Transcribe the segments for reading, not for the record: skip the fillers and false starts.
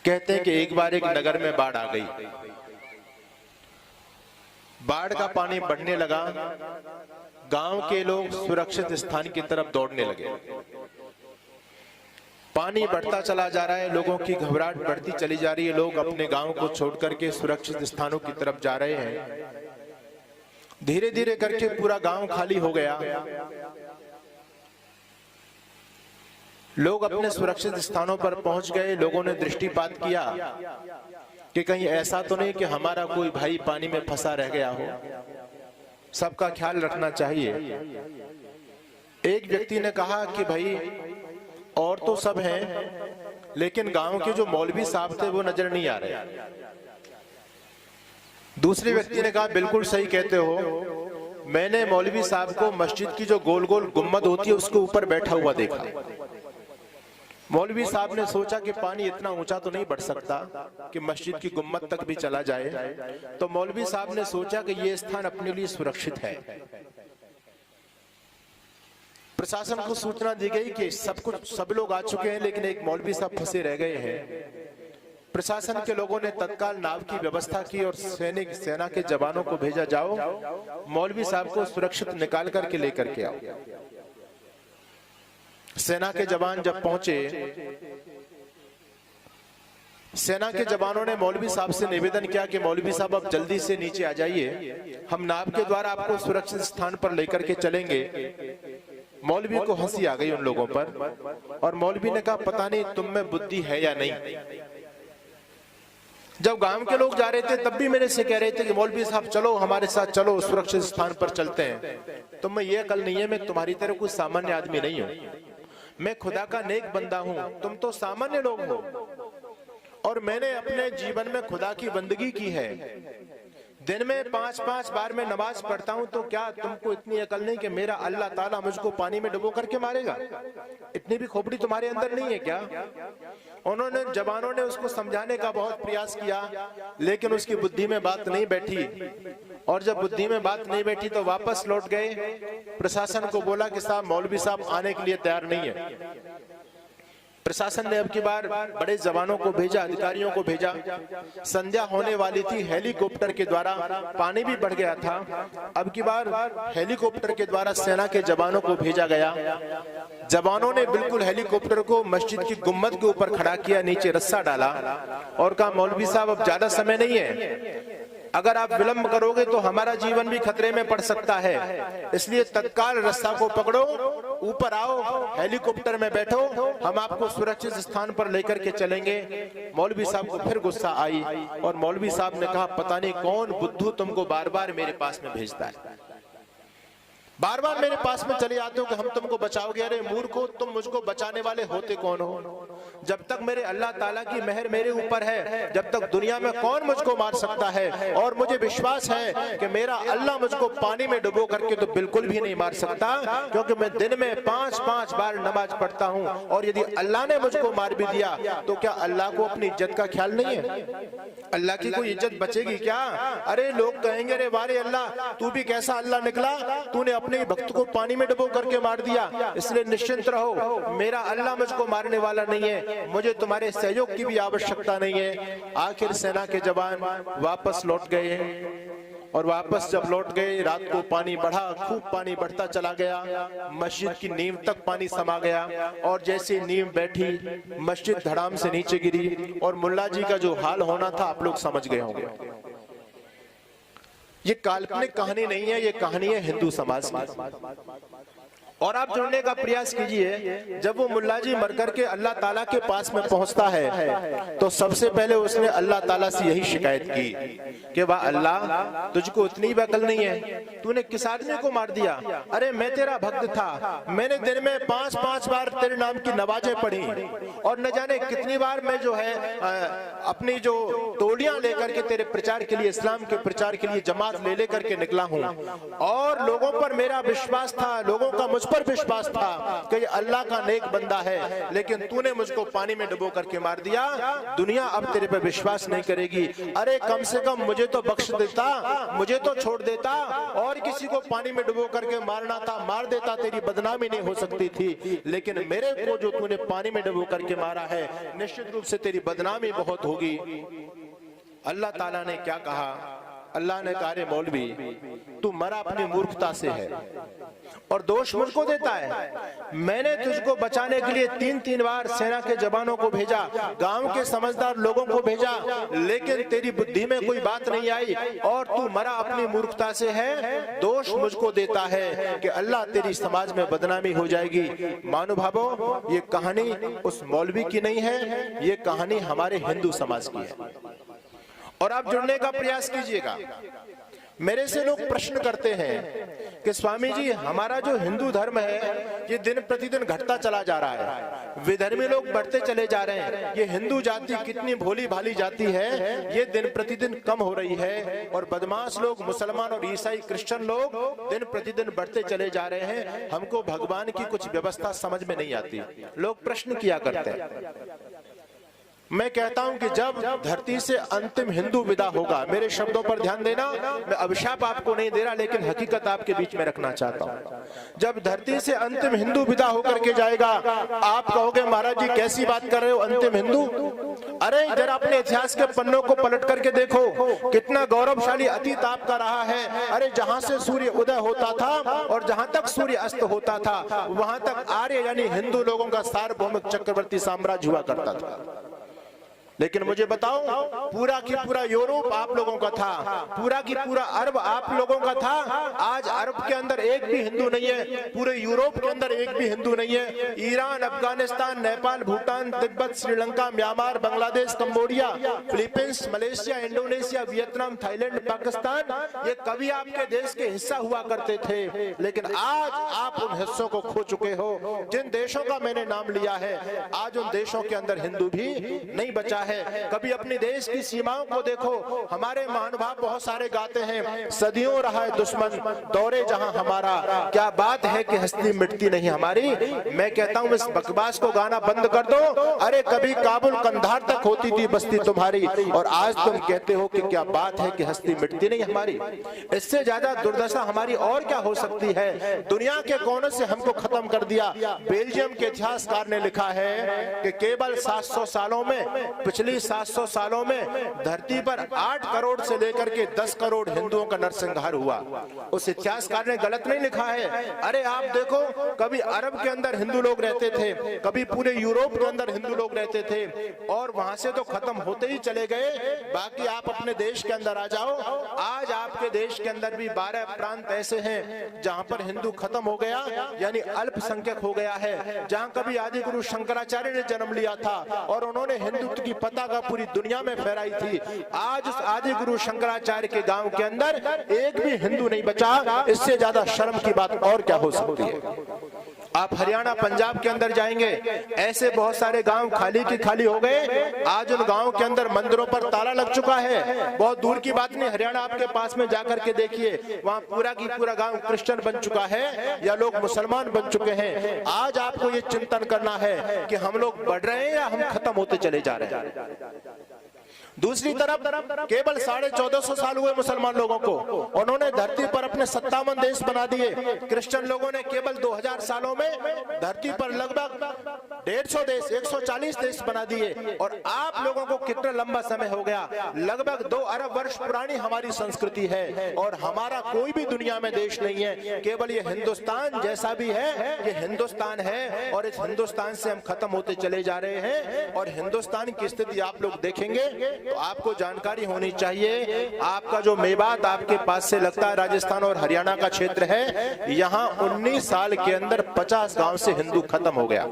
कहते हैं कि एक बार एक नगर में बाढ़ आ गई। बाढ़ का पानी बढ़ने लगा। गांव के लोग सुरक्षित स्थान की तरफ दौड़ने लगे। पानी बढ़ता चला जा रहा है, लोगों की घबराहट बढ़ती चली जा रही है। लोग अपने गांव को छोड़ करके सुरक्षित स्थानों की तरफ जा रहे हैं। धीरे धीरे करके पूरा गांव खाली हो गया। लोग अपने सुरक्षित स्थानों पर पहुंच गए। लोगों ने दृष्टिपात किया कि कहीं ऐसा तो नहीं कि हमारा कोई भाई पानी में फंसा रह गया हो। सबका ख्याल रखना चाहिए। एक व्यक्ति ने कहा कि भाई और तो सब हैं, लेकिन गांव के जो मौलवी साहब थे वो नजर नहीं आ रहे। दूसरे व्यक्ति ने कहा बिल्कुल सही कहते हो, मैंने मौलवी साहब को मस्जिद की जो गोल गोल गुम्मद होती है उसके ऊपर बैठा हुआ देखा। मौलवी साहब ने सोचा कि पानी इतना ऊंचा तो नहीं बढ़ सकता कि मस्जिद की गुम्मद तक भी चला जाए। तो मौलवी साहब ने सोचा कि यह स्थान अपने लिए सुरक्षित है। प्रशासन को सूचना दी गई कि सब लोग आ चुके हैं, लेकिन एक मौलवी साहब फंसे रह गए हैं। प्रशासन के लोगों ने तत्काल नाव की व्यवस्था की और सेना के जवानों को भेजा, जाओ मौलवी साहब को सुरक्षित निकाल करके लेकर के आओ। सेना के जवान जब पहुंचे, सेना के जवानों ने मौलवी साहब से निवेदन किया कि मौलवी साहब आप जल्दी से नीचे आ जाइए, हम नाव के द्वारा आपको सुरक्षित स्थान पर लेकर के चलेंगे। मौलवी को हंसी आ गई उन लोगों पर, और मौलवी ने कहा पता नहीं तुम में बुद्धि है या नहीं। जब गांव के लोग जा रहे थे तब भी मेरे से कह रहे थे कि मौलवी साहब चलो हमारे साथ, चलो सुरक्षित स्थान पर चलते हैं। तुम में ये अकल नहीं है, मैं तुम्हारी तरह कोई सामान्य आदमी नहीं हूं, मैं खुदा का नेक बंदा हूं, तुम तो सामान्य लोग हो। और मैंने अपने जीवन में खुदा की बंदगी की है। दिन में 5-5 बार मैं नमाज पढ़ता हूं, तो क्या तुमको इतनी अकल नहीं कि मेरा अल्लाह ताला मुझको पानी में डुबो करके मारेगा? इतनी भी खोपड़ी तुम्हारे अंदर नहीं है क्या? उन्होंने जवानों ने उसको समझाने का बहुत प्रयास किया, लेकिन उसकी बुद्धि में बात नहीं बैठी। और जब बुद्धि में बात नहीं बैठी तो वापस लौट गए। प्रशासन को बोला कि साहब मौलवी साहब आने के लिए तैयार नहीं है। प्रशासन ने अब की बार बड़े जवानों को भेजा, अधिकारियों को भेजा। संध्या होने वाली थी, हेलीकॉप्टर के द्वारा, पानी भी बढ़ गया था। अब की बार हेलीकॉप्टर के द्वारा सेना के जवानों को भेजा गया। जवानों ने बिल्कुल हेलीकॉप्टर को मस्जिद की गुम्मद के ऊपर खड़ा किया, नीचे रस्सा डाला और कहा मौलवी साहब अब ज्यादा समय नहीं है, अगर आप विलंब करोगे तो हमारा जीवन भी खतरे में पड़ सकता है, इसलिए तत्काल रस्सा को पकड़ो, ऊपर आओ, हेलीकॉप्टर में बैठो, हम आपको सुरक्षित स्थान पर लेकर के चलेंगे। मौलवी साहब को फिर गुस्सा आई और मौलवी साहब ने कहा पता नहीं कौन बुद्धू तुमको बार बार मेरे पास में भेजता है, बार बार मेरे पास में चले आते हो कि हम तुमको बचाओगे। अरे मूर्खो, तुम मुझको बचाने वाले होते कौन हो? जब तक मेरे अल्लाह ताला की मेहर मेरे ऊपर है, जब तक दुनिया में कौन मुझको मार सकता है? और मुझे विश्वास है कि मेरा अल्लाह मुझको पानी में डुबो करके तो बिल्कुल भी नहीं मार सकता, क्योंकि मैं दिन में 5-5 बार नमाज पढ़ता हूँ। और यदि अल्लाह ने मुझको मार भी दिया तो क्या अल्लाह को अपनी इज्जत का ख्याल नहीं है? अल्लाह की कोई इज्जत बचेगी क्या? अरे लोग कहेंगे अरे वारे अल्लाह, तू भी कैसा अल्लाह निकला, तूने अपने भक्त को पानी में डुबो करके मार दिया। इसलिए निश्चिंत रहो, मेरा अल्लाह मुझको मारने वाला नहीं है, मुझे तुम्हारे सहयोग की भी आवश्यकता नहीं है। आखिर सेना के जवान वापस लौट गए और वापस जब लौट गए, रात को पानी बढ़ा, खूब पानी बढ़ता चला गया, मस्जिद की नींव तक पानी समा गया। और जैसे नींव बैठी, मस्जिद धड़ाम से नीचे गिरी और मुल्ला जी का जो हाल होना था आप लोग समझ गए होंगे। ये काल्पनिक कहानी नहीं है, ये कहानी है हिंदू समाज की। और आप जुड़ने का प्रयास कीजिए। जब वो मुल्ला जी मर करके अल्लाह ताला के पास में पहुंचता है तो सबसे पहले उसने अल्लाह ताला से यही शिकायत की कि वाह अल्लाह, तुझको इतनी भी अकल नहीं है, तूने किस आदमी को मार दिया? अरे मैं तेरा भक्त था, मैंने दिन में 5-5 बार तेरे नाम की नमाजें पढ़ी और न जाने कितनी बार मैं जो है अपनी जो टोलियां लेकर के तेरे प्रचार के लिए, इस्लाम के प्रचार के लिए जमात ले लेकर के निकला हूँ। और लोगों पर मेरा विश्वास था, लोगों का मुझ पर विश्वास था कि ये अल्लाह का नेक बंदा है, लेकिन तूने मुझको पानी में डुबो करके मार दिया, दुनिया अब तेरे पे विश्वास नहीं करेगी। अरे कम से कम मुझे तो बख्श देता, मुझे तो छोड़ देता, और किसी को पानी में डुबो करके मारना था मार देता, तेरी बदनामी नहीं हो सकती थी। लेकिन मेरे को जो तूने पानी में डुबो करके मारा है, निश्चित रूप से तेरी बदनामी बहुत होगी। अल्लाह ताला ने क्या कहा? अल्लाह ने कहा, रे मौलवी तू मरा अपनी मूर्खता से है और दोष मुझको देता है। मैंने तुझको बचाने के लिए 3-3 बार सेना के जवानों को भेजा, गांव के समझदार लोगों को भेजा, लेकिन तेरी बुद्धि में कोई बात नहीं आई और तू मरा अपनी मूर्खता से है। दोष मुझको देता है कि अल्लाह तेरी समाज में बदनामी हो जाएगी। महानुभावों, ये कहानी उस मौलवी की नहीं है, ये कहानी हमारे हिंदू समाज की है। और आप जुड़ने का प्रयास कीजिएगा। मेरे से लोग प्रश्न करते हैं कि स्वामी जी हमारा जो हिंदू धर्म है ये दिन प्रतिदिन घटता चला जा रहा है, विधर्मी लोग बढ़ते चले जा रहे हैं, ये हिंदू जाति कितनी भोली भाली जाति है, ये दिन प्रतिदिन कम हो रही है, और बदमाश लोग मुसलमान और ईसाई क्रिश्चियन लोग दिन प्रतिदिन बढ़ते चले जा रहे हैं, हमको भगवान की कुछ व्यवस्था समझ में नहीं आती। लोग प्रश्न किया करते हैं। मैं कहता हूं कि जब धरती से अंतिम हिंदू विदा होगा, मेरे शब्दों पर ध्यान देना, मैं अभिशाप आपको नहीं दे रहा, लेकिन हकीकत आपके बीच में रखना चाहता हूं। जब धरती से अंतिम हिंदू विदा होकर के जाएगा, आप कहोगे महाराज जी कैसी बात कर रहे हो, अंतिम हिंदू? अरे जरा अपने इतिहास के पन्नों को पलट करके देखो, कितना गौरवशाली अतीत आपका रहा है। अरे जहां से सूर्य उदय होता था और जहां तक सूर्य अस्त होता था, वहां तक आर्य यानी हिंदू लोगों का सार्वभौमिक चक्रवर्ती साम्राज्य हुआ करता था। लेकिन मुझे बताओ, पूरा की पूरा यूरोप आप लोगों का था, पूरा की पूरा अरब आप लोगों का था। आज अरब के अंदर एक भी हिंदू नहीं है, पूरे यूरोप के अंदर एक भी हिंदू नहीं है। Iran, Afghanistan, Nepal, Bhutan, Tibet, Sri Lanka, Myanmar, Bangladesh, Cambodia, Philippines, Malaysia, Indonesia, Vietnam, Thailand, Pakistan, ये कभी आपके देश के हिस्सा हुआ करते थे, लेकिन आज आप उन हिस्सों को खो चुके हो। जिन देशों का मैंने नाम लिया है, आज उन देशों के अंदर हिंदू भी नहीं बचा है। कभी अपने देश की सीमाओं को देखो, हमारे महानुभाव बहुत सारे गाते हैं, सदियों रहा है दुश्मन दौरे जहां हमारा, क्या बात है कि हस्ती मिटती नहीं हमारी। मैं कहता हूं इस बकवास को गाना बंद कर दो। अरे कभी काबुल कंधार तक होती थी बस्ती तुम्हारी, और आज तुम कहते हो कि क्या बात है कि हस्ती मिटती नहीं हमारी। इससे ज्यादा दुर्दशा हमारी और क्या हो सकती है। दुनिया के कोने से हमको खत्म कर दिया। बेल्जियम के इतिहासकार ने लिखा है कि केवल 700 सालों में, पिछली 700 सालों में धरती पर 8 करोड़ से लेकर के 10 करोड़ हिंदुओं का नरसंहार हुआ। उस इतिहासकार ने गलत नहीं लिखा है। अरे आप देखो, कभी अरब के अंदर हिंदू लोग रहते थे, कभी पूरे यूरोप के अंदर हिंदू लोग रहते थे, और वहां से तो खत्म होते ही चले गए। बाकी आप अपने देश के अंदर आ जाओ, आज आपके देश के अंदर भी 12 प्रांत ऐसे हैं जहां पर हिंदू खत्म हो गया, यानी अल्पसंख्यक हो गया है। जहां कभी आदि गुरु शंकराचार्य ने जन्म लिया था और उन्होंने हिंदुत्व की पताका पूरी दुनिया में फहराई थी, आज उस आदि गुरु शंकराचार्य के गांव के अंदर एक भी हिंदू नहीं बचा। इससे ज्यादा शर्म की बात और क्या हो सकती है। आप हरियाणा, पंजाब के अंदर जाएंगे, ऐसे बहुत सारे गांव खाली की खाली हो गए। आज उन गांव के अंदर मंदिरों पर ताला लग चुका है। बहुत दूर की बात नहीं, हरियाणा आपके पास में जाकर के देखिए, वहां पूरा की पूरा गांव क्रिश्चियन बन चुका है या लोग मुसलमान बन चुके हैं। आज आपको ये चिंतन करना है कि हम लोग बढ़ रहे हैं या हम खत्म होते चले जा रहे हैं। दूसरी तरफ केवल 1450 साल हुए मुसलमान लोगों को, उन्होंने धरती पर अपने 57 देश बना दिए। क्रिश्चियन लोगों ने केवल 2000 सालों में धरती पर लगभग 150 देश, 140 देश बना दिए। और आप लोगों को कितना लंबा समय हो गया, लगभग 2 अरब वर्ष पुरानी हमारी संस्कृति है, और हमारा कोई भी दुनिया में देश नहीं है। केवल ये हिंदुस्तान जैसा भी है, ये हिंदुस्तान है, और इस हिंदुस्तान से हम खत्म होते चले जा रहे हैं। और हिंदुस्तान की स्थिति आप लोग देखेंगे तो आपको जानकारी होनी चाहिए। आपका जो मेवात आपके पास से लगता है, राजस्थान और हरियाणा का क्षेत्र है, यहाँ 19 साल के अंदर 50 गांव से हिंदू खत्म हो गया।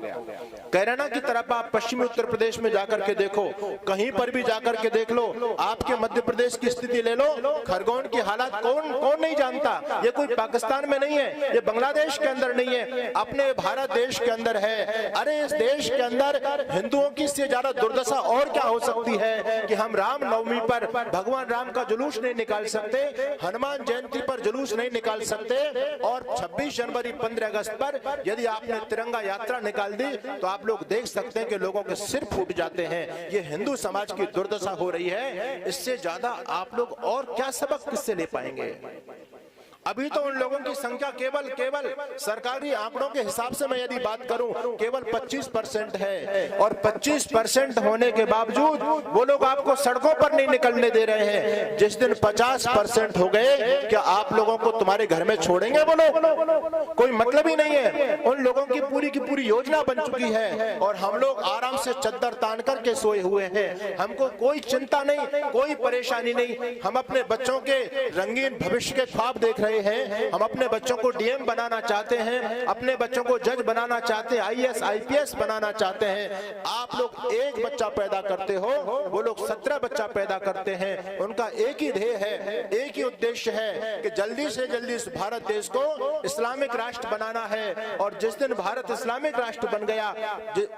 कैराना की तरफ आप पश्चिमी उत्तर प्रदेश में जाकर के देखो, कहीं पर भी जाकर के देख लो, आपके मध्य प्रदेश की स्थिति ले लो, खरगोन की हालत कौन नहीं जानता। ये कोई पाकिस्तान में नहीं है, ये बांग्लादेश के अंदर नहीं है, अपने भारत देश के अंदर है। अरे इस देश के अंदर हिंदुओं की से ज्यादा दुर्दशा और क्या हो सकती है कि हम राम नवमी पर भगवान राम का जुलूस नहीं निकाल सकते, हनुमान जयंती पर जुलूस नहीं निकाल सकते, और 26 जनवरी 15 अगस्त पर यदि आपने तिरंगा यात्रा निकाल दी तो आप लोग देख सकते हैं कि लोगों के सिर फूट जाते हैं। ये हिंदू समाज की दुर्दशा हो रही है। इससे ज्यादा आप लोग और क्या सबक किससे ले पाएंगे? अभी तो उन लोगों की संख्या केवल सरकारी आंकड़ों के हिसाब से मैं यदि बात करूं केवल 25% है, और 25% होने के बावजूद वो लोग आपको सड़कों पर नहीं निकलने दे रहे हैं। जिस दिन 50% हो गए, क्या आप लोगों को तुम्हारे घर में छोड़ेंगे वो लोग? कोई मतलब ही नहीं है। उन लोगों की पूरी योजना बन चुकी है और हम लोग आराम से चद्दर तान करके सोए हुए हैं। हमको कोई चिंता नहीं, कोई परेशानी नहीं। हम अपने बच्चों के रंगीन भविष्य के ख्वाब देख रहे हैं। हम अपने बच्चों को डीएम बनाना चाहते हैं, अपने बच्चों को जज बनाना चाहते हैं, आईएएस आईपीएस बनाना चाहते हैं। आप लोग एक बच्चा पैदा करते हो, वो लोग 17 बच्चा पैदा करते हैं। उनका एक ही ध्येय है, एक ही उद्देश्य है कि जल्दी से जल्दी इस भारत देश को इस्लामिक राष्ट्र बनाना है। और जिस दिन भारत इस्लामिक राष्ट्र बन गया,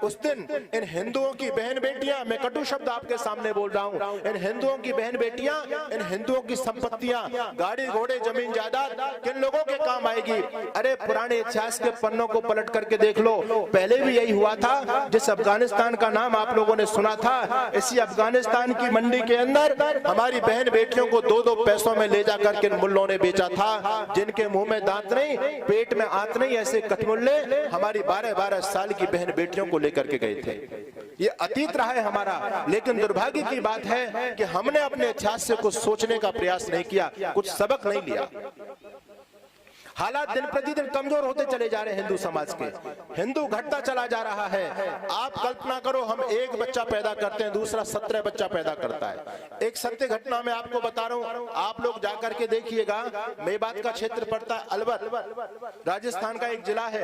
उस दिन इन हिंदुओं की बहन बेटियां, मैं कटु शब्द आपके सामने बोल रहा हूं, इन हिंदुओं की बहन बेटियां, इन हिंदुओं की संपत्तियां, गाड़ी घोड़े जमीन जायदाद किन लोगों के काम आएगी? अरे पुराने इतिहास के पन्नों को पलट करके देख लो, पहले भी यही हुआ था। जिस अफगानिस्तान का नाम आप लोगों ने सुना था, इसी अफगानिस्तान की मंडी के अंदर हमारी बहन बेटियों को 2-2 पैसों में ले जाकर के मुल्लों ने बेचा था। जिनके मुंह में दांत नहीं, पेट में आंत नहीं, ऐसे कठमुल्ले हमारी 12-12 साल की बहन बेटियों को लेकर के गए थे। ये अतीत रहा है हमारा, लेकिन दुर्भाग्य की बात है कि हमने अपने इतिहास से कुछ सोचने का प्रयास नहीं किया, कुछ सबक नहीं लिया। हालात दिन प्रतिदिन कमजोर होते चले जा रहे हैं हिंदू समाज के, हिंदू घटता चला जा रहा है। आप कल्पना करो, हम एक बच्चा पैदा करते हैं, दूसरा 17 बच्चा पैदा करता है। एक सत्य घटना मैं आपको बता रहा हूं, आप लोग जाकर के देखिएगा। मेवात का क्षेत्र पड़ता है, अलवर राजस्थान का एक जिला है।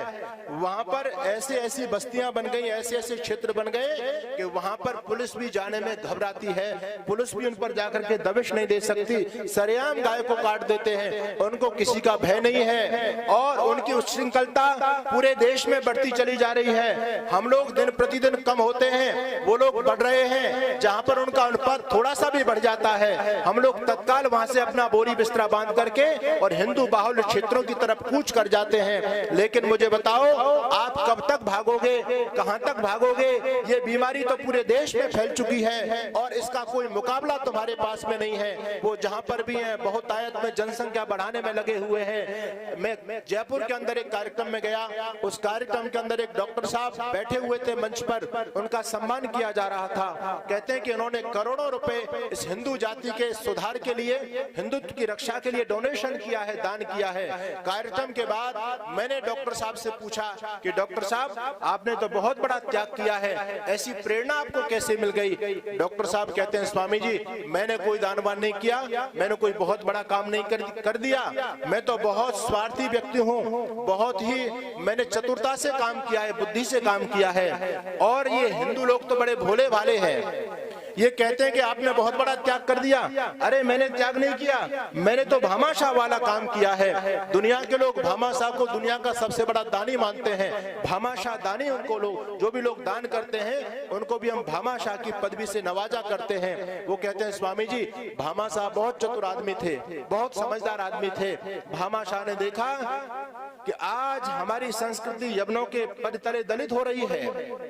वहां पर ऐसी बस्तियां बन गई, ऐसे क्षेत्र बन गए कि वहां पर पुलिस भी जाने में घबराती है। पुलिस भी उन पर जाकर के दबिश नहीं दे सकती, सरेआम गाय को काट देते हैं, उनको किसी का भय नहीं है। और उनकी उच्छृंखलता पूरे देश में बढ़ती चली जा रही है। हम लोग दिन प्रतिदिन कम होते हैं, वो लोग बढ़ रहे हैं। जहां पर उनका अनुपात थोड़ा सा भी बढ़ जाता है, हम लोग तत्काल वहां से अपना बोरी बिस्तरा बांध करके और हिंदू बाहुल्य क्षेत्रों की तरफ कूच कर जाते हैं। लेकिन मुझे बताओ, आप कब तक भागोगे, कहां तक भागोगे? ये बीमारी तो पूरे देश में फैल चुकी है और इसका कोई मुकाबला तुम्हारे पास में नहीं है। वो जहां पर भी है, बहुत आयत में जनसंख्या बढ़ाने में लगे हुए हैं। मैं जयपुर के अंदर एक कार्यक्रम में गया, उस कार्यक्रम के अंदर एक डॉक्टर साहब बैठे हुए थे मंच पर, उनका सम्मान किया जा रहा था। कहते हैं कि उन्होंने करोड़ों रुपए इस हिंदू जाति के सुधार के लिए, हिंदुत्व की रक्षा के लिए डोनेशन किया है, दान किया है। कार्यक्रम के बाद मैंने डॉक्टर साहब से पूछा कि डॉक्टर साहब, आपने तो बहुत बड़ा त्याग किया है, ऐसी प्रेरणा आपको कैसे मिल गई? डॉक्टर साहब कहते हैं, स्वामी जी, मैंने कोई दान वान नहीं किया, मैंने कोई बहुत बड़ा काम नहीं कर दिया, मैं तो बहुत स्वार्थी व्यक्ति हूँ, बहुत ही मैंने चतुरता से काम किया है, बुद्धि से काम किया है। और ये हिंदू लोग तो बड़े भोले भाले हैं, ये कहते हैं कि आपने बहुत बड़ा त्याग कर दिया। अरे मैंने त्याग नहीं किया, मैंने तो भामाशाह वाला काम किया है। दुनिया के लोग भामाशाह को दुनिया का सबसे बड़ा दानी मानते हैं। भामाशाह दानी, उनको लोग, जो भी लोग दान करते हैं उनको भी हम भामाशाह की पदवी से नवाजा करते हैं। वो कहते हैं, स्वामी जी, भामाशाह बहुत चतुर आदमी थे, बहुत समझदार आदमी थे। भामाशाह ने देखा कि आज हमारी संस्कृति यवनों के पद तले दलित हो रही है,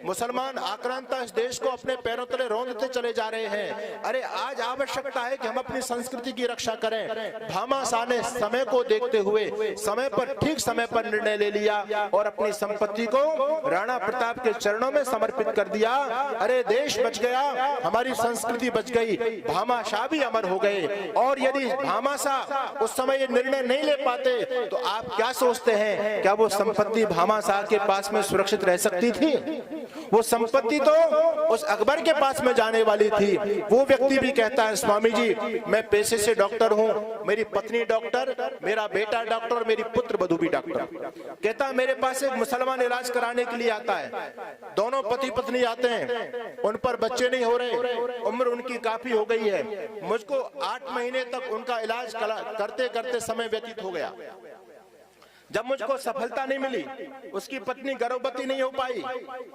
मुसलमान आक्रांता इस देश को अपने पैरों तले रौंदते चले जा रहे हैं। अरे आज आवश्यकता है कि हम अपनी संस्कृति की रक्षा करें। भामाशाह ने समय को देखते हुए समय पर, ठीक समय पर निर्णय ले लिया और अपनी संपत्ति को राणा प्रताप के चरणों में समर्पित कर दिया। अरे देश बच गया, हमारी संस्कृति बच गई, भामाशाह भी अमर हो गए। और यदि भामाशाह उस समय ये निर्णय नहीं ले पाते तो आप क्या सोचते हैं हैं, क्या वो संपत्ति भामा शाह के पास में सुरक्षित रह सकती थी? वो संपत्ति तो उस अकबर के पास में जाने वाली थी। वो व्यक्ति भी कहता है स्वामी जी मैं पेशे से डॉक्टर हूँ, मेरी पत्नी डॉक्टर, मेरा बेटा डॉक्टर, मेरी पुत्र वधू भी डॉक्टर। कहता मेरे पास एक मुसलमान इलाज कराने के लिए आता है, दोनों पति पत्नी आते हैं, उन पर बच्चे नहीं हो रहे, उम्र उनकी काफी हो गई है, मुझको 8 महीने तक उनका इलाज करते करते समय व्यतीत हो गया। जब मुझको सफलता नहीं मिली, उसकी पत्नी गर्भवती नहीं हो पाई,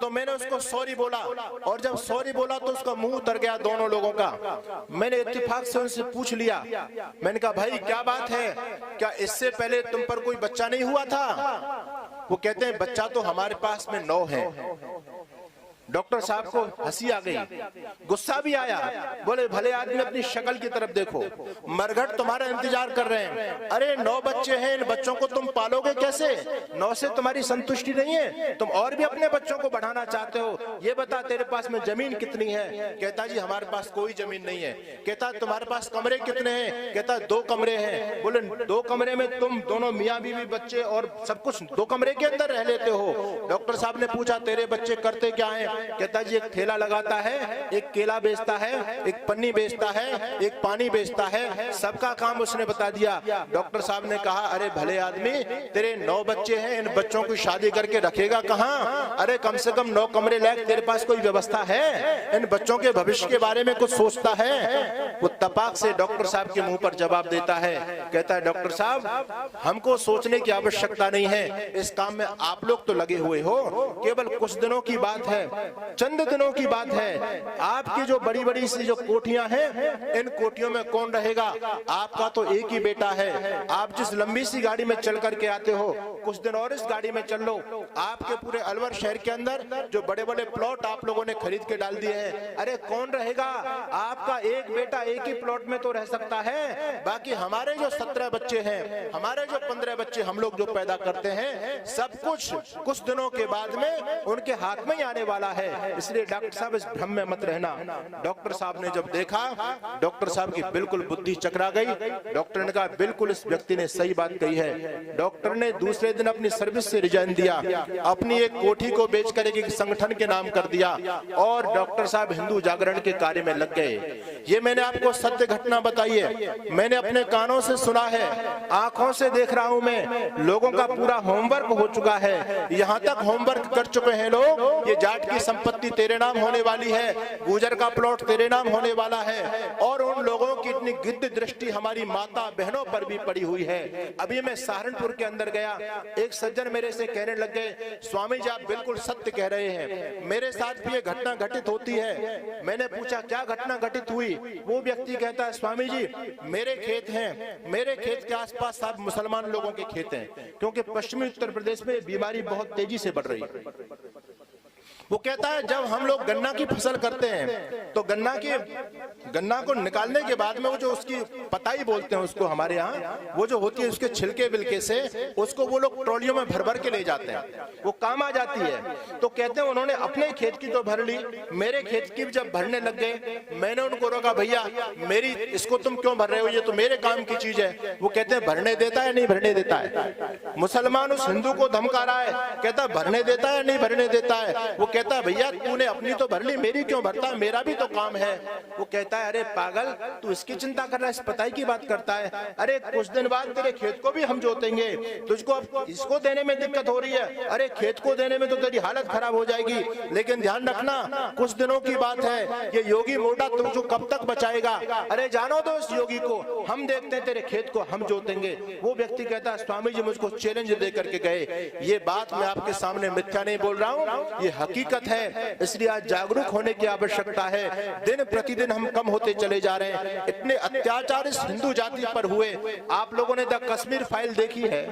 तो मैंने उसको सॉरी बोला, और जब सॉरी बोला तो उसका मुंह उतर गया दोनों लोगों का। मैंने इत्तेफाक से उनसे पूछ लिया, मैंने कहा भाई क्या बात है, क्या इससे पहले तुम पर कोई बच्चा नहीं हुआ था? वो कहते हैं बच्चा तो हमारे पास में 9 है। डॉक्टर साहब को हंसी आ गई, गुस्सा भी आया, बोले भले आदमी अपनी शक्ल की तरफ देखो, मरघट तुम्हारा इंतजार कर रहे हैं। अरे 9 बच्चे हैं, इन बच्चों को तुम पालोगे कैसे? 9 से तुम्हारी संतुष्टि नहीं है, तुम और भी अपने बच्चों को बढ़ाना चाहते हो। ये बता तेरे पास में जमीन कितनी है? कहता जी हमारे पास कोई जमीन नहीं है। कहता तुम्हारे पास कमरे कितने हैं? कहता 2 कमरे हैं। बोले 2 कमरे में तुम दोनों मियाँ बीवी बच्चे और सब कुछ 2 कमरे के अंदर रह लेते हो? डॉक्टर साहब ने पूछा तेरे बच्चे करते क्या है? कहता जी एक ठेला लगाता है, एक केला बेचता है, एक पन्नी बेचता है, एक पानी बेचता है, सबका काम उसने बता दिया। डॉक्टर साहब ने कहा अरे भले आदमी, तेरे 9 बच्चे हैं, इन बच्चों की शादी करके रखेगा कहाँ? अरे कम से कम 9 कमरे लायक तेरे पास कोई व्यवस्था है? इन बच्चों के भविष्य के बारे में कुछ सोचता है? वो तपाक से डॉक्टर साहब के मुंह पर जवाब देता है, कहता है डॉक्टर साहब हमको सोचने की आवश्यकता नहीं है, इस काम में आप लोग तो लगे हुए हो, केवल कुछ दिनों की बात है, चंद दिनों की बात है। आपकी जो बड़ी बड़ी सी जो कोठियां हैं, इन कोठियों में कौन रहेगा? आपका तो एक ही बेटा है, आप जिस लंबी सी गाड़ी में चल करके आते हो, कुछ दिन और इस गाड़ी में चल लो, आपके पूरे अलवर शहर के अंदर जो बड़े बड़े प्लॉट आप लोगों ने खरीद के डाल दिए हैं, अरे कौन रहेगा? आपका एक बेटा एक ही प्लॉट में तो रह सकता है, बाकी हमारे जो 17 बच्चे हैं, हमारे जो 15 बच्चे हम लोग जो पैदा करते हैं, सब कुछ दिनों के बाद में उनके हाथ में ही आने वाला है। इसलिए डॉक्टर साहब इस भ्रम में मत रहना। डॉक्टर साहब ने जब देखा, डॉक्टर साहब की बिल्कुल बुद्धि चकरा गई। डॉक्टर ने कहा बिल्कुल इस व्यक्ति ने सही बात कही है। डॉक्टर ने दूसरे दिन अपनी सर्विस से रिजाइन दिया, अपनी एक कोठी को बेचकर एक संगठन के नाम कर दिया, और डॉक्टर साहब हिंदू जागरण के कार्य में लग गए। ये मैंने आपको सत्य घटना बताई है, मैंने अपने कानों से सुना है, आंखों से देख रहा हूं मैं। लोगों का पूरा होमवर्क हो चुका है, यहाँ तक होमवर्क कर चुके हैं लोग। ये जाट की संपत्ति तेरे नाम होने वाली है, गुजर का प्लॉट तेरे नाम होने वाला है, और उन लोगों की इतनी गिद्ध दृष्टि हमारी माता बहनों पर भी पड़ी हुई है। अभी मैं सहारनपुर के अंदर गया, एक सज्जन मेरे से कहने लग गए स्वामी जी आप बिल्कुल सत्य कह रहे हैं, मेरे साथ भी ये घटना घटित होती है। मैंने पूछा क्या घटना घटित हुई? वो व्यक्ति कहता है स्वामी जी मेरे खेत हैं, मेरे खेत के आसपास सब मुसलमान लोगों के खेत हैं, क्योंकि पश्चिमी उत्तर प्रदेश में बीमारी बहुत तेजी से बढ़ रही है। वो कहता है जब हम लोग गन्ना की फसल करते हैं तो गन्ना को निकालने के बाद में वो जो उसकी पताई बोलते हैं उसको हमारे यहाँ, वो जो होती है उसके छिलके बिलके से उसको वो लोग ट्रॉलियों में भर भर के ले जाते हैं, वो काम आ जाती है। तो कहते हैं उन्होंने अपने खेत की तो भर ली, मेरे खेत की जब भरने लग गए, मैंने उनको रोका भैया मेरी इसको तुम क्यों भर रहे हो, ये तो मेरे काम की चीज है। वो कहते हैं भरने देता है नहीं भरने देता है? मुसलमान उस हिंदू को धमका रहा है, कहता भरने देता है नहीं भरने देता है? वो कहता है भैया तूने अपनी तो भर ली, मेरी क्यों भरता है, मेरा भी तो काम है। वो कहता है अरे पागल तू इसकी चिंता कर रहा है, इस पताई की बात करता है, अरे कुछ दिन बाद तेरे खेत को भी हम जोतेंगे, तुझको अब इसको देने में दिक्कत हो रही है, अरे खेत को देने में तो तेरी हालत खराब हो जाएगी। लेकिन ध्यान रखना कुछ दिनों की बात है, ये योगी मोटा तुझको कब तक बचाएगा? अरे जानो दो इस योगी को, हम देखते हैं तेरे खेत को हम जोतेंगे। वो व्यक्ति कहता है स्वामी जी मुझको चैलेंज दे करके गए, ये बात मैं आपके सामने मिथ्या नहीं बोल रहा हूँ, ये हकीकत है। इसलिए आज जागरूक होने की आवश्यकता है। दिन प्रतिदिन हम कम होते चले जा रहे हैं। इतने अत्याचार इस हिंदू जाति पर हुए। आप लोगों ने द कश्मीर फाइल देखी है,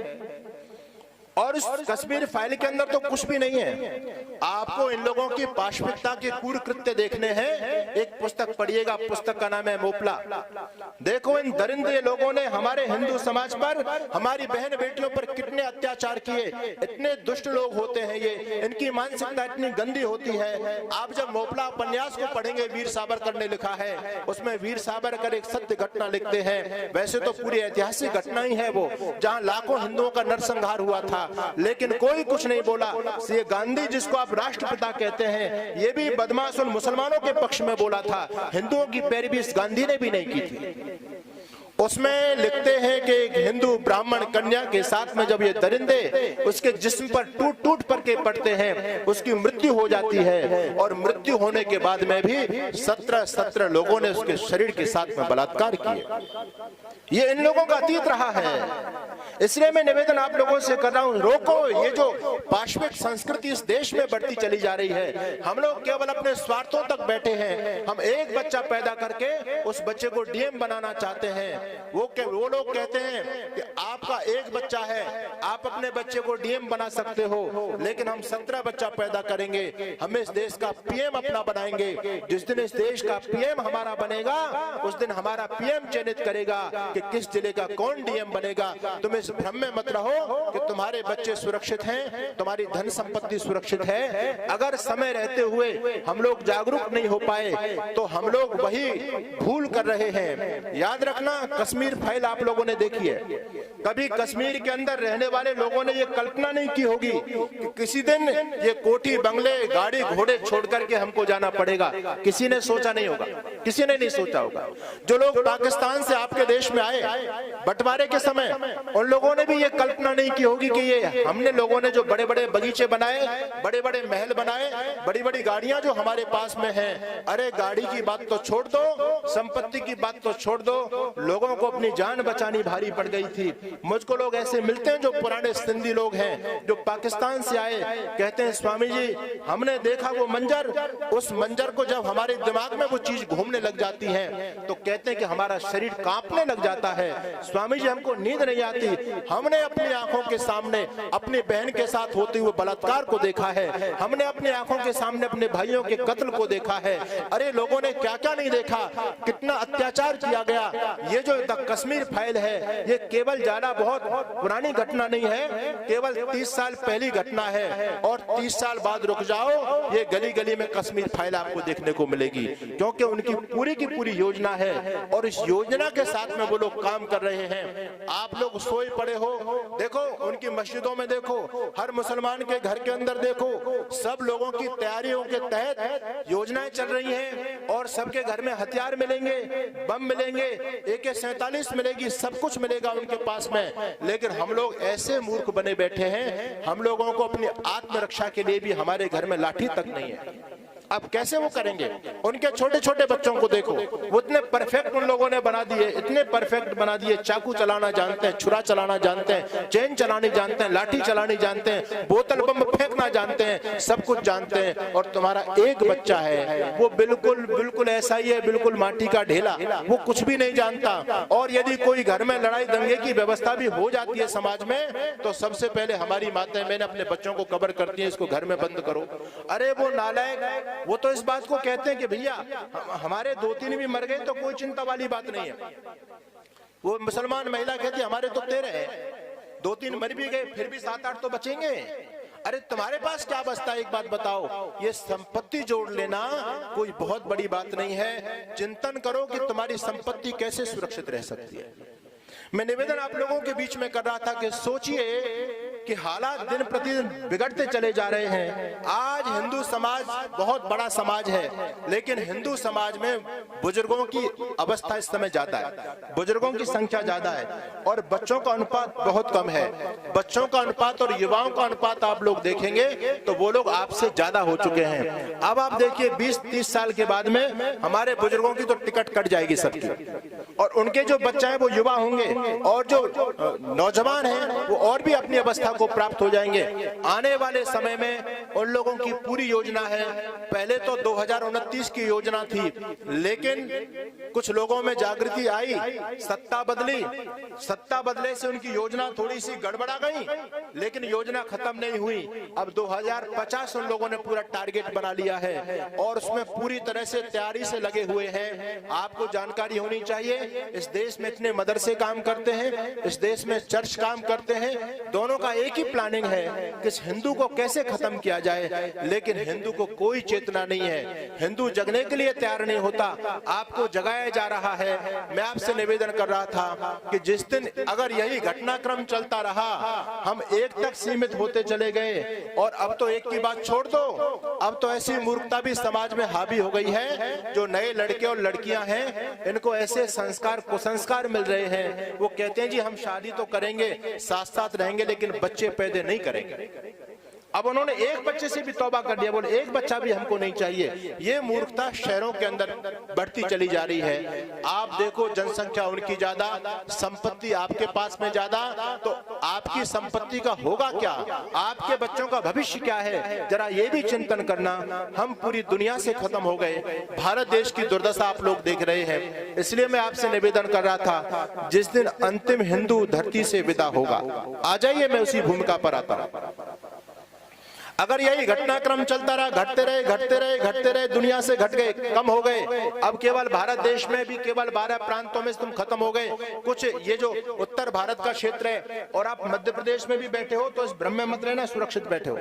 और इस कश्मीर फाइल के अंदर तो कुछ भी नहीं है। आपको इन लोगों की पाशविकता के क्रूर कृत्य देखने हैं। एक पुस्तक पढ़िएगा, पुस्तक का नाम है मोपला। देखो इन दरिंदे लोगों ने हमारे हिंदू समाज पर, हमारी बहन बेटियों पर कितने अत्याचार किए। इतने दुष्ट लोग होते हैं ये, इनकी मानसिकता इतनी गंदी होती है। आप जब मोपला उपन्यास को पढ़ेंगे, वीर सावरकर ने लिखा है, उसमें वीर सावरकर एक सत्य घटना लिखते हैं। वैसे तो पूरी ऐतिहासिक घटना ही है वो, जहाँ लाखों हिंदुओं का नरसंहार हुआ था। उठा, लेकिन कोई कुछ नहीं बोला। ये गांधी जिसको आप राष्ट्रपिता कहते हैं, ये भी बदमाश उन मुसलमानों के पक्ष में बोला था, हिंदुओं की पैरवी इस गांधी ने भी नहीं की थी। उसमें लिखते हैं कि एक हिंदू ब्राह्मण कन्या के साथ में जब ये दरिंदे उसके जिस्म पर टूट टूट पर के पड़ते हैं, उसकी मृत्यु हो जाती है, और मृत्यु होने के बाद में भी 17 लोगों ने उसके शरीर के साथ में बलात्कार किए। ये इन लोगों का अतीत रहा है। इसलिए मैं निवेदन आप लोगों से कर रहा हूं, रोको ये जो पाश्विक संस्कृति इस देश में बढ़ती चली जा रही है। हम लोग केवल अपने स्वार्थों तक बैठे हैं। हम एक बच्चा पैदा करके उस बच्चे को डीएम बनाना चाहते हैं। वो लोग कहते हैं कि आपका एक बच्चा है, आप अपने बच्चे को डीएम बना सकते हो, लेकिन हम 17 बच्चा पैदा करेंगे, हमें इस देश का पीएम अपना बनाएंगे। जिस दिन इस देश का पीएम हमारा बनेगा, उस दिन हमारा पीएम चयनित करेगा कि किस जिले का कौन डीएम बनेगा। तुम इस भ्रम में मत रहो कि तुम्हारे बच्चे सुरक्षित हैं, तुम्हारी धन संपत्ति सुरक्षित है। अगर समय रहते हुए हम लोग जागरूक नहीं हो पाए तो हम लोग वही भूल कर रहे हैं। याद रखना, कश्मीर फाइल आप लोगों ने देखी है। कभी कश्मीर के अंदर रहने वाले लोगों ने ये कल्पना नहीं की होगी कि किसी दिन ये कोठी बंगले गाड़ी घोड़े छोड़ करके हमको जाना पड़ेगा। किसी ने सोचा नहीं होगा, किसी ने नहीं सोचा होगा। जो लोग पाकिस्तान से आपके देश में आए बंटवारे के समय, उन लोगों ने भी ये कल्पना नहीं की होगी कि ये हमने लोगों ने जो बड़े बड़े बगीचे बनाए, बड़े बड़े महल बनाए, बड़ी बड़ी गाड़ियां जो हमारे पास में हैं, अरे गाड़ी की बात तो छोड़ दो, संपत्ति की बात तो छोड़ दो, लोगों को अपनी जान बचानी भारी पड़ गई थी। मुझको लोग ऐसे मिलते हैं जो पुराने सिंधी लोग हैं, जो पाकिस्तान से आए, कहते हैं स्वामी जी हमने देखा वो मंजर, उस मंजर को जब हमारे दिमाग में वो चीज घूमने लग जाती है तो कहते हैं कि हमारा शरीर कांपने लग जाता है। स्वामी जी हमको नींद नहीं आती। हमने अपनी आंखों के सामने अपनी बहन के साथ होते हुए बलात्कार को देखा है, हमने अपनी आंखों के सामने अपने भाइयों के कत्ल को देखा है। अरे लोगों ने क्या क्या नहीं देखा, कितना अत्याचार किया गया। ये जो कश्मीर फाइल है, ये केवल ज्यादा बहुत पुरानी घटना नहीं है, केवल 30 साल पहली घटना है, और 30 साल बाद रुक जाओ, ये गली गली में कश्मीर फाइल आपको देखने को मिलेगी, क्योंकि उनकी पूरी की पूरी योजना है और इस योजना के साथ में वो लोग काम कर रहे हैं। आप लोग सोए पड़े हो, देखो उनकी मस्जिदों में, देखो हर मुसलमान के घर के अंदर देखो, सब लोगों की तैयारियों के तहत योजनाएं चल रही हैं और सबके घर में हथियार मिलेंगे, बम मिलेंगे, AK-47 मिलेगी, सब कुछ मिलेगा उनके पास में। लेकिन हम लोग ऐसे मूर्ख बने बैठे हैं, हम लोगों को अपनी आत्मरक्षा के लिए भी हमारे घर में लाठी तक नहीं है। अब कैसे वो करेंगे? उनके छोटे छोटे बच्चों को देखो, वो इतने परफेक्ट उन लोगों ने बना दिए, इतने परफेक्ट बना दिए, चाकू चलाना जानते हैं, छुरा चलाना जानते हैं, चेन चलानी जानते हैं, लाठी चलानी जानते हैं, बोतल बम फेंकना जानते हैं, सब कुछ जानते हैं। और तुम्हारा एक बच्चा है वो बिल्कुल बिल्कुल ऐसा ही है, बिल्कुल माटी का ढेला, वो कुछ भी नहीं जानता। और यदि कोई घर में लड़ाई दंगे की व्यवस्था भी हो जाती है समाज में, तो सबसे पहले हमारी माताएं मैंने अपने बच्चों को कब्र करती है, इसको घर में बंद करो। अरे वो नालायक, वो तो इस बात को कहते हैं कि भैया हमारे 2-3 भी मर गए तो कोई चिंता वाली बात नहीं है। वो मुसलमान महिला कहती हमारे तो 13 है, 2-3 मर भी गए फिर भी 7-8 तो बचेंगे। अरे तुम्हारे पास क्या बचता है, एक बात बताओ। ये संपत्ति जोड़ लेना कोई बहुत बड़ी बात नहीं है। चिंतन करो कि तुम्हारी संपत्ति कैसे सुरक्षित रह सकती है। मैं निवेदन आप लोगों के बीच में कर रहा था कि सोचिए कि हालात दिन प्रतिदिन बिगड़ते चले जा रहे हैं। आज हिंदू समाज बहुत बड़ा समाज है, लेकिन हिंदू समाज में बुजुर्गों की अवस्था इस समय ज्यादा है, बुजुर्गों की संख्या ज्यादा है और बच्चों का अनुपात बहुत कम है। बच्चों का अनुपात और युवाओं का अनुपात आप लोग देखेंगे तो वो लोग आपसे ज्यादा हो चुके हैं। अब आप देखिए 20-30 साल के बाद में हमारे बुजुर्गों की तो टिकट कट जाएगी सबकी, और उनके जो बच्चे हैं वो युवा होंगे और जो नौजवान हैं वो और भी अपनी अवस्था को प्राप्त हो जाएंगे। आने वाले समय में उन लोगों की पूरी योजना है। पहले तो 2029 की योजना थी, लेकिन कुछ लोगों में जागृति आई, सत्ता बदली, सत्ता बदले से उनकी योजना थोड़ी सी गड़बड़ा गई, लेकिन योजना खत्म नहीं हुई। अब 2050 उन लोगों ने पूरा टारगेट बना लिया है और उसमें पूरी तरह से तैयारी से लगे हुए हैं। आपको जानकारी होनी चाहिए, इस देश में इतने मदरसे काम करते हैं, इस देश में चर्च काम करते हैं, दोनों का एक ही प्लानिंग है कि इस हिंदू को कैसे खत्म किया जाए, लेकिन हिंदू को कोई चेतना नहीं है। हिंदू जगने के लिए तैयार नहीं होता, आपको जगाया जा रहा है। मैं आपसे निवेदन कर रहा था कि जिस दिन अगर यही घटनाक्रम चलता रहा, हम एक तक सीमित होते चले गए, और अब तो एक की बात छोड़ दो, अब तो ऐसी मूर्खता भी समाज में हावी हो गई है। जो नए लड़के और लड़कियां हैं, इनको ऐसे संस्कार कुसंस्कार मिल रहे हैं। वो कहते हैं जी हम शादी तो करेंगे, साथ साथ रहेंगे, लेकिन बच्चे पैदा नहीं करेंगे। अब उन्होंने एक बच्चे से भी तौबा कर दिया, बोले एक बच्चा भी हमको नहीं चाहिए। ये मूर्खता शहरों के अंदर बढ़ती चली जा रही है। आप देखो जनसंख्या उनकी ज्यादा, संपत्ति आपके पास में ज्यादा, तो आपकी संपत्ति का होगा क्या, आपके बच्चों का भविष्य क्या है, जरा ये भी चिंतन करना। हम पूरी दुनिया से खत्म हो गए, भारत देश की दुर्दशा आप लोग देख रहे हैं। इसलिए मैं आपसे निवेदन कर रहा था, जिस दिन अंतिम हिंदू धरती से विदा होगा, आ जाइए, मैं उसी भूमिका पर आता हूं। अगर यही घटनाक्रम चलता रहा, घटते रहे घटते रहे घटते रहे, दुनिया से घट गए, कम हो गए, अब केवल भारत देश में भी केवल 12 प्रांतों में तुम खत्म हो गए। कुछ ये जो उत्तर भारत का क्षेत्र है, और आप मध्य प्रदेश में भी बैठे हो, तो इस भ्रम में मत रहना सुरक्षित बैठे हो।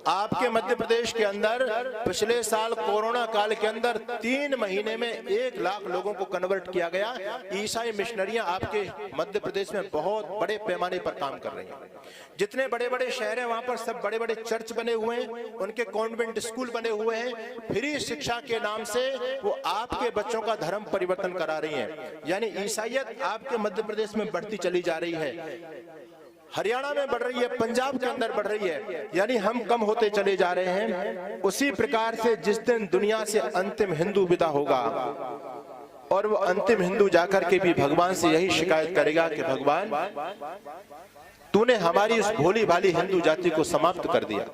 आपके मध्य प्रदेश के अंदर पिछले साल कोरोना काल के अंदर 3 महीने में 1 लाख लोगों को कन्वर्ट किया गया। ईसाई मिशनरियां आपके मध्य प्रदेश में बहुत बड़े पैमाने पर काम कर रही हैं। जितने बड़े बड़े शहर हैं, वहां पर सब बड़े बड़े चर्च बने हुए हैं, उनके कॉन्वेंट स्कूल बने हुए हैं। फ्री शिक्षा के नाम से वो आपके बच्चों का धर्म परिवर्तन करा रही हैं। यानी ईसाइयत आपके मध्य प्रदेश में बढ़ती चली जा रही है, हरियाणा में बढ़ रही है, पंजाब के अंदर बढ़ रही है। यानी हम कम होते चले जा रहे हैं। उसी प्रकार से जिस दिन दुनिया से अंतिम हिंदू विदा होगा, और वो अंतिम हिंदू जाकर के भी भगवान से यही शिकायत करेगा कि भगवान तूने हमारी उस भोली भाली हिंदू जाति को समाप्त कर दिया।